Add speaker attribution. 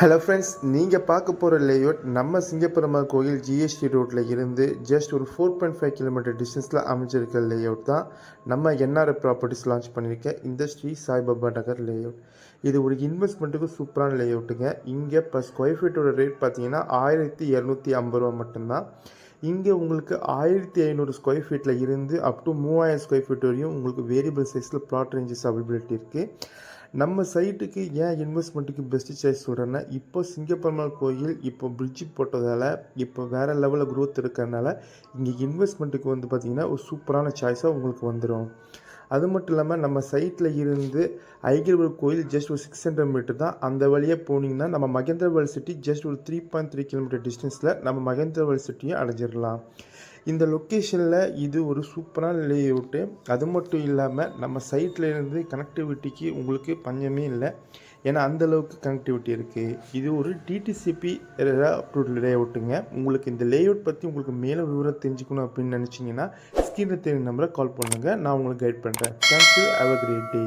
Speaker 1: Hello friends, நீங்கள் பார்க்க போகிற லேஅவுட் நம்ம சிங்கப்பெருமாள் கோயில் ஜிஎஸ்டி ரோட்டில் இருந்து ஜஸ்ட் ஒரு 4.5 கிலோமீட்டர் டிஸ்டன்ஸில் அமைஞ்சிருக்க லேஅவுட் தான் நம்ம என்ஆர்ஐ ப்ராப்பர்ட்டிஸ் லான்ச் பண்ணியிருக்க இந்த ஸ்ரீ சாய்பாபா நகர் லேஅவுட். இது ஒரு இன்வெஸ்ட்மெண்ட்டுக்கு சூப்பரான லேஅவுட்டுங்க. இங்கே இப்போ ஸ்கொயர் ஃபீட்டோட ரேட் பார்த்தீங்கன்னா 1250 ரூபா மட்டும்தான். இங்கே உங்களுக்கு 1500 ஸ்கொயர் ஃபீட்டில் இருந்து அப் டு 3000 ஸ்கொயர் ஃபீட் வரையும் உங்களுக்கு வேரியபிள் சைஸில் ப்ளாட் ரேஞ்சஸ் அவைலபிலிட்டி இருக்குது. நம்ம சைட்டுக்கு ஏன் இன்வெஸ்ட்மெண்ட்டுக்கு பெஸ்ட்டு சாய்ஸ் சொல்கிறேன்னா, இப்போ சிங்கப்பெருமாள் கோயில் இப்போ பிரிட்ஜு போட்டதால் இப்போ வேறு லெவலில் க்ரோத் இருக்கிறதுனால இங்கே இன்வெஸ்ட்மெண்ட்டுக்கு வந்து பார்த்திங்கன்னா ஒரு சூப்பரான சாய்ஸாக உங்களுக்கு வந்துடும். அது மட்டும் இல்லாமல் நம்ம சைட்டில் இருந்து ஐகிரிவல் கோயில் ஜஸ்ட் ஒரு 600 மீட்டர் தான். அந்த வழியாக போனீங்கன்னா நம்ம மகேந்திரவேல் சிட்டி ஜஸ்ட் ஒரு 3.3 கிலோமீட்டர் டிஸ்டன்ஸில் நம்ம மகேந்திரவேல் சிட்டியை அடைஞ்சிடலாம். இந்த லொக்கேஷனில் இது ஒரு சூப்பரான லேஅவுட்டு. அது மட்டும் இல்லாமல் நம்ம சைட்டில் இருந்து கனெக்டிவிட்டிக்கு உங்களுக்கு பஞ்சமே இல்லை. ஏன்னா அந்தளவுக்கு கனெக்டிவிட்டி இருக்குது. இது ஒரு டிடிசிபி அப்ரூவ்ட் லேஅவுட்டுங்க. உங்களுக்கு இந்த லேஅவுட் பற்றி உங்களுக்கு மேலும் விவரம் தெரிஞ்சுக்கணும் அப்படின்னு நினச்சிங்கன்னா ஸ்க்ரீனில் தெரியும் நம்பரை கால் பண்ணுங்கள். நான் உங்களுக்கு கைட் பண்ணுறேன். Thank you. Have a great day.